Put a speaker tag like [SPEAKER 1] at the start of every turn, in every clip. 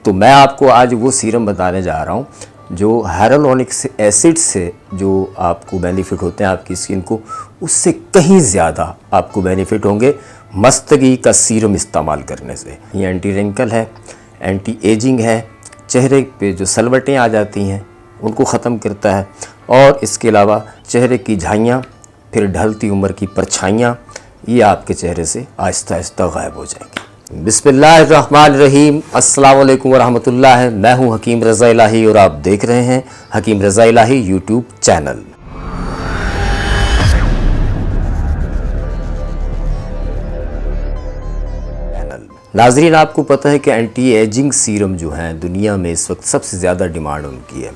[SPEAKER 1] तो मैं आपको आज वो सीरम बताने जा रहा हूँ जो हाइलुरोनिक एसिड से जो आपको बेनिफिट होते हैं आपकी स्किन को, उससे कहीं ज़्यादा आपको बेनिफिट होंगे मस्तगी का सीरम इस्तेमाल करने से। ये एंटी रिंकल है, एंटी एजिंग है, चेहरे पे जो सलवटें आ जाती हैं उनको ख़त्म करता है, और इसके अलावा चेहरे की झाइयाँ, फिर ढलती उम्र की परछाइयाँ, ये आपके चेहरे से आहिस्ता आहिस्ता गायब हो जाएंगी। बिस्मिल्लाहिर्रहमानिर्रहीम, अस्सलाम वालेकुम वरहमतुल्लाह। मैं हूँ हकीम रज़ा इलाही और आप देख रहे हैं हकीम रज़ा इलाही यूट्यूब चैनल। नाजरीन, आपको पता है कि एंटी एजिंग सीरम जो हैं दुनिया में इस वक्त सबसे ज़्यादा डिमांड उनकी है,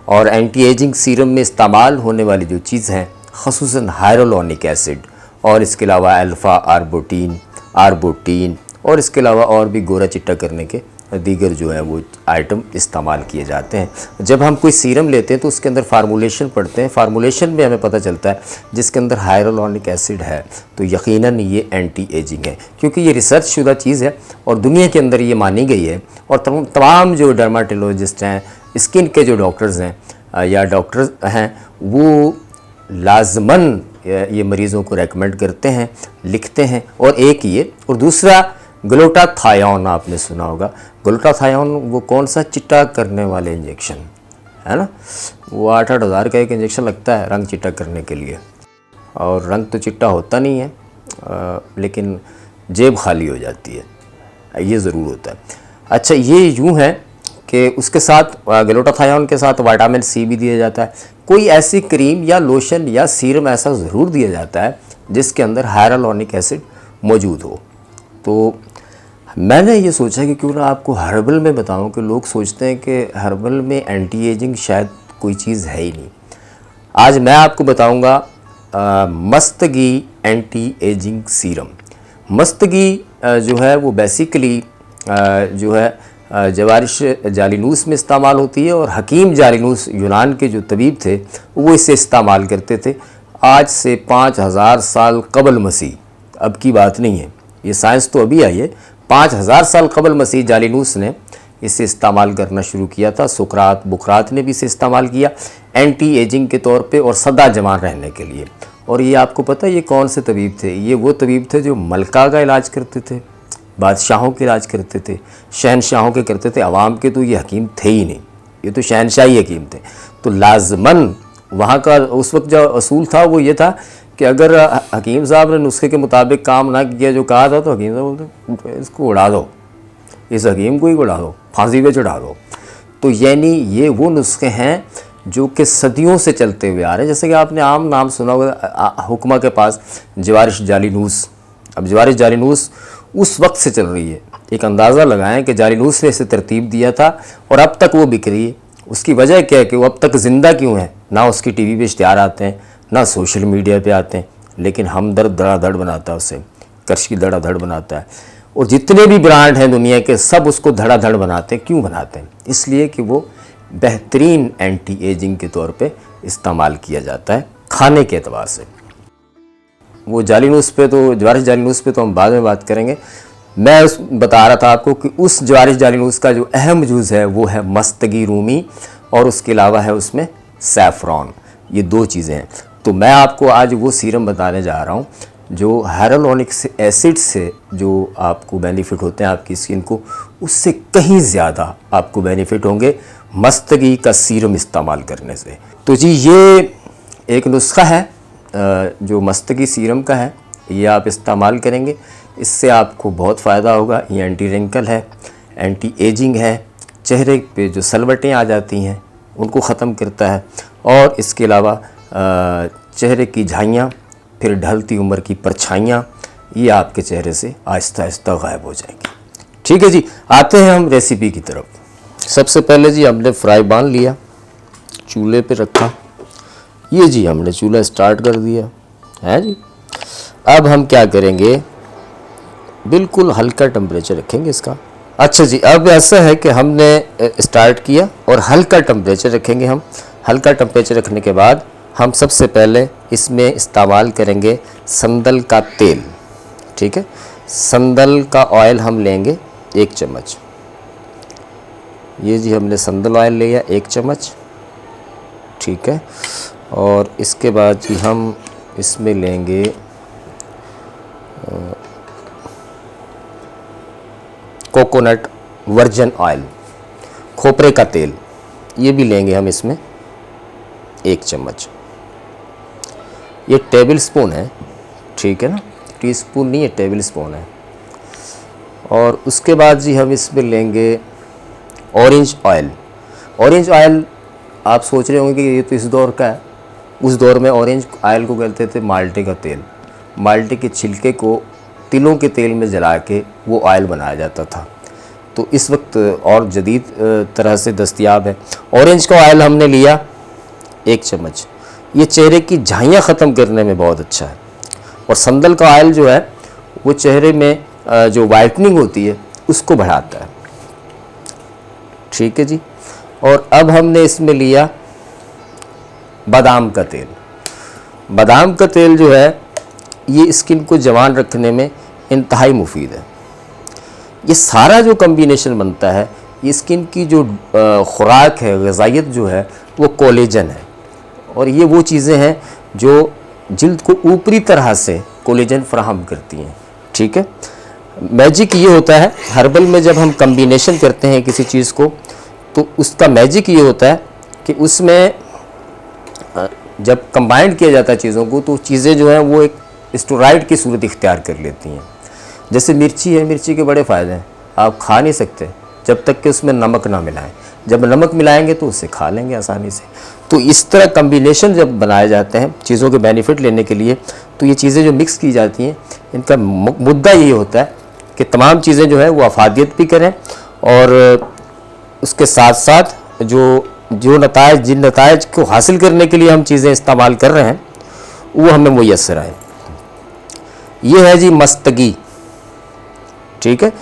[SPEAKER 1] और एंटी एजिंग सीरम में इस्तेमाल होने वाली जो चीज़ हैं ख़ुसूसन हाइलुरोनिक एसिड, और इसके अलावा अल्फ़ा आर्बुटीन और इसके अलावा और भी गोरा चिट्टा करने के दीगर जो है वो आइटम इस्तेमाल किए जाते हैं। जब हम कोई सीरम लेते हैं तो उसके अंदर फार्मूलेशन पढ़ते हैं, फार्मूलेशन में हमें पता चलता है जिसके अंदर हाइलुरोनिक एसिड है तो यकीनन ये एंटी एजिंग है, क्योंकि ये रिसर्च शुदा चीज़ है और दुनिया के अंदर ये मानी गई है। और तमाम जो डर्माटोलॉजिस्ट हैं, स्किन के जो डॉक्टर्स हैं या डॉक्टर्स हैं, वो लाजमन ये मरीज़ों को रेकमेंड करते हैं, लिखते हैं। और एक ये, और दूसरा ग्लूटाथायोन, आपने सुना होगा ग्लूटाथायोन, वो कौन सा चिट्टा करने वाले इंजेक्शन है ना, वो 8-8 हज़ार का एक इंजेक्शन लगता है रंग चिट्टा करने के लिए, और रंग तो चिट्टा होता नहीं है लेकिन जेब खाली हो जाती है, ये ज़रूर होता है। अच्छा, ये यूँ है कि उसके साथ ग्लूटाथायोन के साथ विटामिन सी भी दिया जाता है। कोई ऐसी क्रीम या लोशन या सीरम ऐसा ज़रूर दिया जाता है जिसके अंदर हाइलुरोनिक एसिड मौजूद हो। तो मैंने ये सोचा कि क्यों ना आपको हर्बल में बताऊं, कि लोग सोचते हैं कि हर्बल में एंटी एजिंग शायद कोई चीज़ है ही नहीं। आज मैं आपको बताऊंगा मस्तगी एंटी एजिंग सीरम। मस्तगी जो है वो बेसिकली जो है जवारिश जालिनूस में इस्तेमाल होती है, और हकीम जालिनूस यूनान के जो तबीब थे वो इसे इस्तेमाल करते थे आज से 5000 साल कबल मसीह। अब की बात नहीं है, ये साइंस तो अभी आई है। 5000 साल कबल मसीह जालिनूस ने इसे इस्तेमाल करना शुरू किया था। सुकरात बुकरात ने भी इसे इस्तेमाल किया एंटी एजिंग के तौर पे और सदा जवान रहने के लिए। और ये आपको पता है ये कौन से तबीब थे? ये वो तबीब थे जो मलका का इलाज करते थे, बादशाहों के इलाज करते थे, शहनशाहों के करते थे। अवाम के तो ये हकीम थे ही नहीं, ये तो शहनशाही हकीम थे। तो लाजमन वहाँ का उस वक्त जो असूल था वो ये था कि अगर हकीम साहब ने नुस्खे के मुताबिक काम ना किया जो कहा था, तो हकीम साहब बोलते इसको उड़ा दो, इस हकीम को ही उड़ा दो, फांसी पे चढ़ा दो। तो यानी ये वो नुस्खे हैं जो कि सदियों से चलते हुए आ रहे हैं। जैसे कि आपने आम नाम सुना होगा हुक्मा के पास जवारिश जालिनूस। अब जवारिश जालिनूस उस वक्त से चल रही है। एक अंदाज़ा लगाएं कि जालिनूस ने इसे तरतीब दिया था और अब तक वो बिक रही है। उसकी वजह क्या है कि वो अब तक ज़िंदा क्यों है? ना उसकी टीवी पे इश्तिहार आते हैं, ना सोशल मीडिया पे आते हैं, लेकिन हमदर्द धड़ाधड़ बनाता है उसे, कर्श की धड़ाधड़ बनाता है। और जितने भी ब्रांड हैं दुनिया के सब उसको धड़ाधड़ बनाते हैं। क्यों बनाते हैं? इसलिए कि वो बेहतरीन एंटी एजिंग के तौर पे इस्तेमाल किया जाता है खाने के एतबार से। वो जालिनूस पे तो जवारिश जालिनूस पे तो हम बाद में बात करेंगे। मैं बता रहा था आपको कि उस जवारिश जालिनूस का जो अहम जुज़ है वो है मस्तगी रूमी, और उसके अलावा है उसमें सैफ़रॉन। ये दो चीज़ें हैं। तो मैं आपको आज वो सीरम बताने जा रहा हूँ जो हाइलुरोनिक एसिड से जो आपको बेनिफिट होते हैं आपकी स्किन को, उससे कहीं ज़्यादा आपको बेनिफिट होंगे मस्तगी का सीरम इस्तेमाल करने से। तो जी, ये एक नुस्खा है जो मस्तगी सीरम का है, ये आप इस्तेमाल करेंगे, इससे आपको बहुत फ़ायदा होगा। ये एंटी रिंकल है, एंटी एजिंग है, चेहरे पे जो सलवटें आ जाती हैं उनको ख़त्म करता है, और इसके अलावा चेहरे की झाइयाँ, फिर ढलती उम्र की परछाइयाँ, ये आपके चेहरे से आहिस्ता आहिस्ता गायब हो जाएंगी। ठीक है जी, आते हैं हम रेसिपी की तरफ। सबसे पहले जी हमने फ्राई बान लिया, चूल्हे पे रखा। ये जी हमने चूल्हा स्टार्ट कर दिया है जी। अब हम क्या करेंगे, बिल्कुल हल्का टेम्परेचर रखेंगे इसका। अच्छा जी, अब ऐसा है कि हमने स्टार्ट किया और हल्का टेम्परेचर रखेंगे हम। हल्का टेम्परेचर रखने के बाद हम सबसे पहले इसमें इस्तेमाल करेंगे संदल का तेल। ठीक है, संदल का ऑयल हम लेंगे 1 चम्मच। ये जी हमने संदल ऑयल लिया 1 चम्मच, ठीक है। और इसके बाद जी हम इसमें लेंगे कोकोनट वर्जिन ऑयल, खोपरे का तेल, ये भी लेंगे हम इसमें 1 चम्मच। ये टेबल स्पून है, ठीक है ना, टीस्पून नहीं है, टेबल स्पून है। और उसके बाद जी हम इसमें लेंगे ऑरेंज ऑयल। ऑरेंज ऑयल आप सोच रहे होंगे कि ये तो इस दौर का है, उस दौर में ऑरेंज ऑयल को कहते थे माल्टे का तेल। माल्टे के छिलके को तिलों के तेल में जला के वो ऑयल बनाया जाता था। तो इस वक्त और जदीद तरह से दस्तयाब है। ऑरेंज का ऑयल हमने लिया 1 चम्मच। ये चेहरे की झाइयाँ ख़त्म करने में बहुत अच्छा है। और संदल का ऑयल जो है वो चेहरे में जो वाइटनिंग होती है उसको बढ़ाता है, ठीक है जी। और अब हमने इसमें लिया बादाम का तेल। बादाम का तेल जो है ये स्किन को जवान रखने में इंतहाई मुफीद है। ये सारा जो कम्बिनेशन बनता है, ये स्किन की जो खुराक है, ग़िज़ाइयत जो है वो कोलेजन है। और ये वो चीज़ें हैं जो जिल्द को ऊपरी तरह से कोलेजन फराहम करती हैं, ठीक है। मैजिक ये होता है हर्बल में, जब हम कम्बिनेशन करते हैं किसी चीज़ को, तो उसका मैजिक ये होता है कि उसमें जब कंबाइंड किया जाता है चीज़ों को, तो चीज़ें जो हैं वो एक स्टेरॉइड की सूरत इख्तियार कर लेती हैं। जैसे मिर्ची है, मिर्ची के बड़े फ़ायदे हैं। आप खा नहीं सकते जब तक कि उसमें नमक ना मिलाएं। जब नमक मिलाएंगे तो उससे खा लेंगे आसानी से। तो इस तरह कम्बिनेशन जब बनाए जाते हैं चीज़ों के बेनिफिट लेने के लिए, तो ये चीज़ें जो मिक्स की जाती हैं, इनका मुद्दा ये होता है कि तमाम चीज़ें जो है वो अफादियत भी करें और उसके साथ साथ जो नताइज, जिन नताइज को हासिल करने के लिए हम चीज़ें इस्तेमाल कर रहे हैं वो हमें मुयस्सर आए। ये है जी मस्तगी, ठीक है।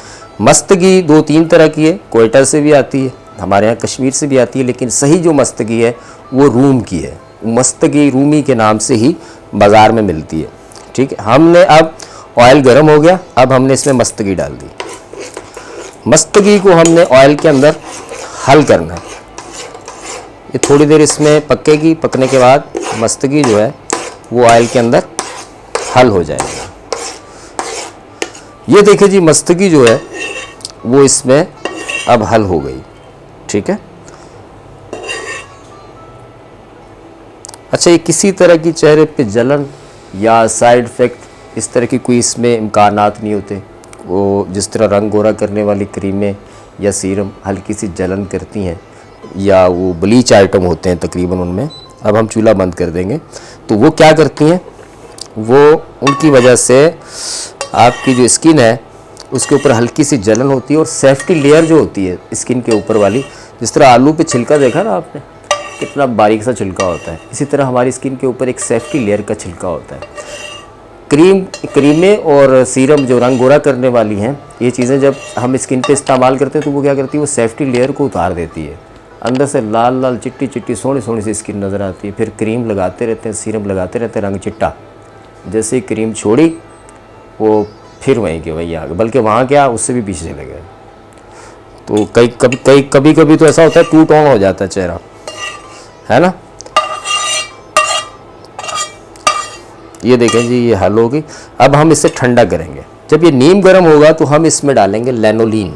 [SPEAKER 1] मस्तगी 2-3 तरह की है, कोयटा से भी आती है, हमारे यहाँ कश्मीर से भी आती है, लेकिन सही जो मस्तगी है वो रूम की है। मस्तगी रूमी के नाम से ही बाज़ार में मिलती है, ठीक है। हमने अब ऑयल गर्म हो गया, अब हमने इसमें मस्तगी डाल दी। मस्तगी को हमने ऑयल के अंदर हल करना है। ये थोड़ी देर इसमें पकेगी, पकने के बाद मस्तगी जो है वो ऑयल के अंदर हल हो जाएगी। ये देखिए जी मस्तगी जो है वो इसमें अब हल हो गई, ठीक है। अच्छा, ये किसी तरह की चेहरे पे जलन या साइड इफ़ेक्ट इस तरह की कोई इसमें इम्कानात नहीं होते। वो जिस तरह रंग गोरा करने वाली क्रीमें या सीरम हल्की सी जलन करती हैं, या वो ब्लीच आइटम होते हैं तकरीबन उनमें, अब हम चूल्हा बंद कर देंगे तो वो क्या करती हैं, वो उनकी वजह से आपकी जो स्किन है उसके ऊपर हल्की सी जलन होती है। और सेफ्टी लेयर जो होती है स्किन के ऊपर वाली, जिस तरह आलू पे छिलका देखा ना आपने, कितना बारीक सा छिलका होता है, इसी तरह हमारी स्किन के ऊपर एक सेफ्टी लेयर का छिलका होता है। क्रीमें और सीरम जो रंग गोरा करने वाली हैं, ये चीज़ें जब हम स्किन पे इस्तेमाल करते हैं तो वो क्या करती है, वो सेफ्टी लेयर को उतार देती है। अंदर से लाल लाल चिट्टी चिट्टी सोनी सोनी सी स्किन नज़र आती है। फिर क्रीम लगाते रहते हैं, सीरम लगाते रहते हैं, रंग चिट्टा। जैसे ही क्रीम छोड़ी वो फिर वहीं के वहीं आ गए, बल्कि वहाँ क्या उससे भी पीछे चले गए। तो कभी कभी तो ऐसा होता है टू टोन हो जाता है चेहरा, है ना। ये देखें जी ये हल होगी। अब हम इसे ठंडा करेंगे। जब ये नीम गर्म होगा तो हम इसमें डालेंगे लैनोलीन।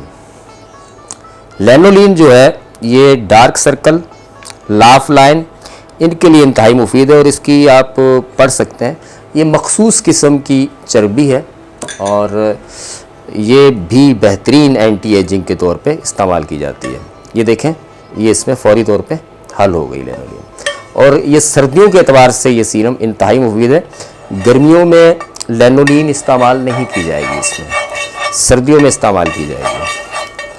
[SPEAKER 1] लैनोलीन जो है ये डार्क सर्कल, लाफ लाइन, इनके लिए इंतहाई मुफीद है और इसकी आप पढ़ सकते हैं। ये मखसूस किस्म की चर्बी है और ये भी बेहतरीन एंटी एजिंग के तौर पे इस्तेमाल की जाती है। ये देखें ये इसमें फौरी तौर पे हल हो गई लैनोलीन। और ये सर्दियों के एतबार से ये सीरम इंतहाई मुफीद है। गर्मियों में लैनोलीन इस्तेमाल नहीं की जाएगी, इसमें सर्दियों में इस्तेमाल की जाएगी,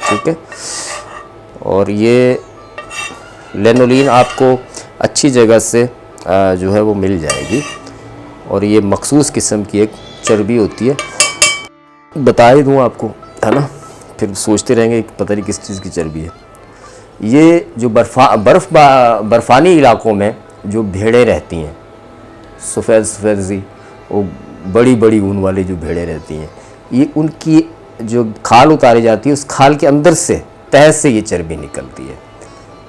[SPEAKER 1] ठीक है। और ये लैनोलीन आपको अच्छी जगह से जो है वो मिल जाएगी और ये मखसूस किस्म की एक चर्बी होती है। बता ही दूँ आपको, है ना, फिर सोचते रहेंगे पता नहीं किस चीज़ की चर्बी है। ये जो बर्फ़ानी इलाकों में जो भेड़ें रहती हैं, सफ़ेद सफ़ेद सी वो बड़ी बड़ी ऊन वाली जो भेड़ें रहती हैं, ये उनकी जो खाल उतारी जाती है उस खाल के अंदर से तह से ये चर्बी निकलती है,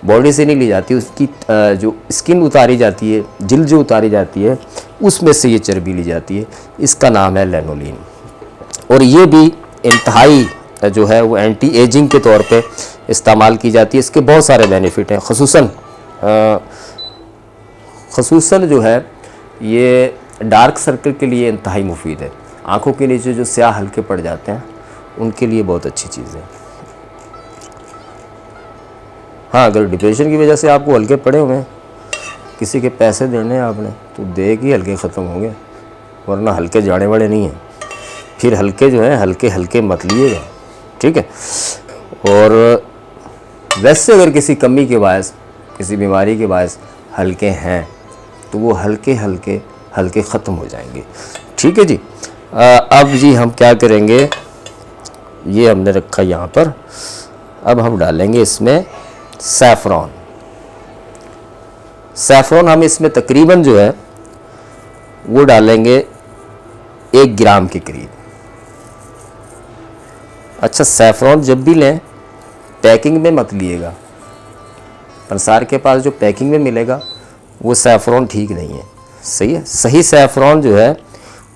[SPEAKER 1] बॉडी से नहीं ली जाती, उसकी जो स्किन उतारी जाती है, जिल्द जो उतारी जाती है, उसमें से ये चर्बी ली जाती है। इसका नाम है लैनोलीन। और ये भी इंतहाई जो है वो एंटी एजिंग के तौर पे इस्तेमाल की जाती है। इसके बहुत सारे बेनिफिट हैं, खसूसन जो है ये डार्क सर्कल के लिए इंतहाई मुफीद है। आँखों के नीचे जो स्याह हल्के पड़ जाते हैं उनके लिए बहुत अच्छी चीज़ है। हाँ, अगर डिप्रेशन की वजह से आपको हल्के पड़े हुए हैं, किसी के पैसे देने हैं आपने, तो दे के हल्के ख़त्म होंगे, वरना हल्के जाने वाले नहीं हैं। फिर हल्के जो है हल्के हल्के मत लिएगा, ठीक है। और वैसे अगर किसी कमी के बायस, किसी बीमारी के बायस हल्के हैं तो वो हल्के हल्के हल्के ख़त्म हो जाएंगे, ठीक है जी। अब जी हम क्या करेंगे, ये हमने रखा यहाँ पर, अब हम डालेंगे इसमें सैफ़रॉन। सैफ़रॉन हम इसमें तकरीबन जो है वो डालेंगे 1 ग्राम के करीब। अच्छा, सैफ़रॉन जब भी लें पैकिंग में मत लिएगा, पंसार के पास जो पैकिंग में मिलेगा वो सैफ़रॉन ठीक नहीं है, सही है। सही सैफ़रॉन जो है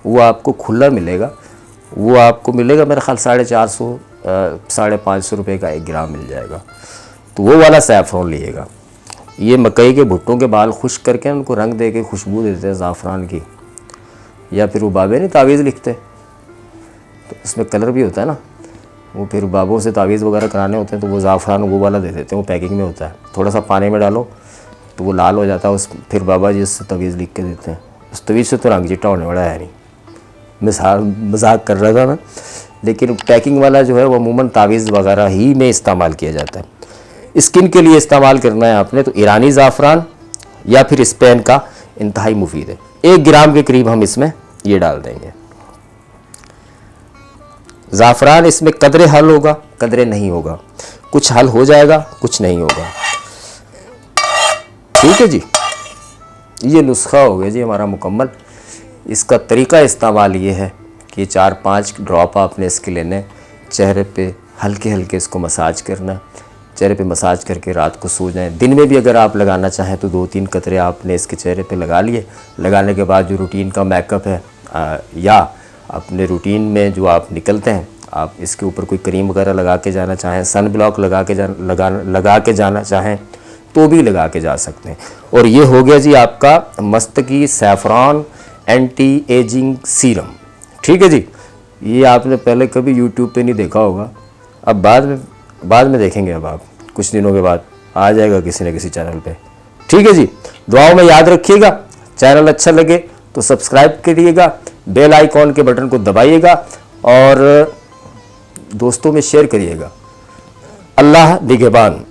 [SPEAKER 1] वो आपको खुला मिलेगा, वो आपको मिलेगा मेरा ख्याल 450 550 रुपये का 1 ग्राम मिल जाएगा, तो वो वाला सैफ़रॉन लिएगा। ये मकई के भुट्टों के बाल खुश्क करके उनको रंग दे के खुशबू देते हैं ज़ाफ़रान की, या फिर वो बाबे नहीं तावीज़ लिखते तो उसमें कलर भी होता है ना, वो फिर बाबों से तावीज़ वगैरह कराने होते हैं तो वो ज़ाफ़रान वो वाला दे देते हैं, वो पैकिंग में होता है। थोड़ा सा पानी में डालो तो वो लाल हो जाता है, उस फिर बाबा जी उससे तवीज़ लिख के देते हैं। उस तवीज़ से तो रंग चिट्टा होने वाला है नहीं, मजाक कर रहा था मैं, लेकिन पैकिंग वाला जो है वो अमूमन तावीज़ वगैरह ही में इस्तेमाल किया जाता है। स्किन के लिए इस्तेमाल करना है आपने तो ईरानी ज़ाफ़रान या फिर स्पेन का इंतहाई मुफीद है। 1 ग्राम के करीब हम इसमें ये डाल देंगे। ज़ाफ़रान इसमें कदरे हल होगा, कदरे नहीं होगा, कुछ हल हो जाएगा, कुछ नहीं होगा, ठीक है जी। ये नुस्खा हो गया जी हमारा मुकम्मल। इसका तरीका इस्तेमाल ये है कि 4-5 ड्रॉप आपने इसके लेने, चेहरे पे हल्के हल्के इसको मसाज करना, चेहरे पे मसाज करके रात को सो जाएं। दिन में भी अगर आप लगाना चाहें तो 2-3 कतरे आपने इसके चेहरे पे लगा लिए। लगाने के बाद जो रूटीन का मेकअप है या अपने रूटीन में जो आप निकलते हैं, आप इसके ऊपर कोई क्रीम वगैरह लगा के जाना चाहें, सन ब्लॉक लगा के जाना चाहें तो भी लगा के जा सकते हैं। और ये हो गया जी आपका मस्तकी सैफ़रॉन एंटी एजिंग सीरम, ठीक है जी। ये आपने पहले कभी यूट्यूब पे नहीं देखा होगा, अब बाद में देखेंगे। अब आप कुछ दिनों के बाद आ जाएगा किसी न किसी चैनल पे, ठीक है जी। दुआओं में याद रखिएगा, चैनल अच्छा लगे तो सब्सक्राइब करिएगा, बेल आइकॉन के बटन को दबाइएगा और दोस्तों में शेयर करिएगा। अल्लाह निगहबान।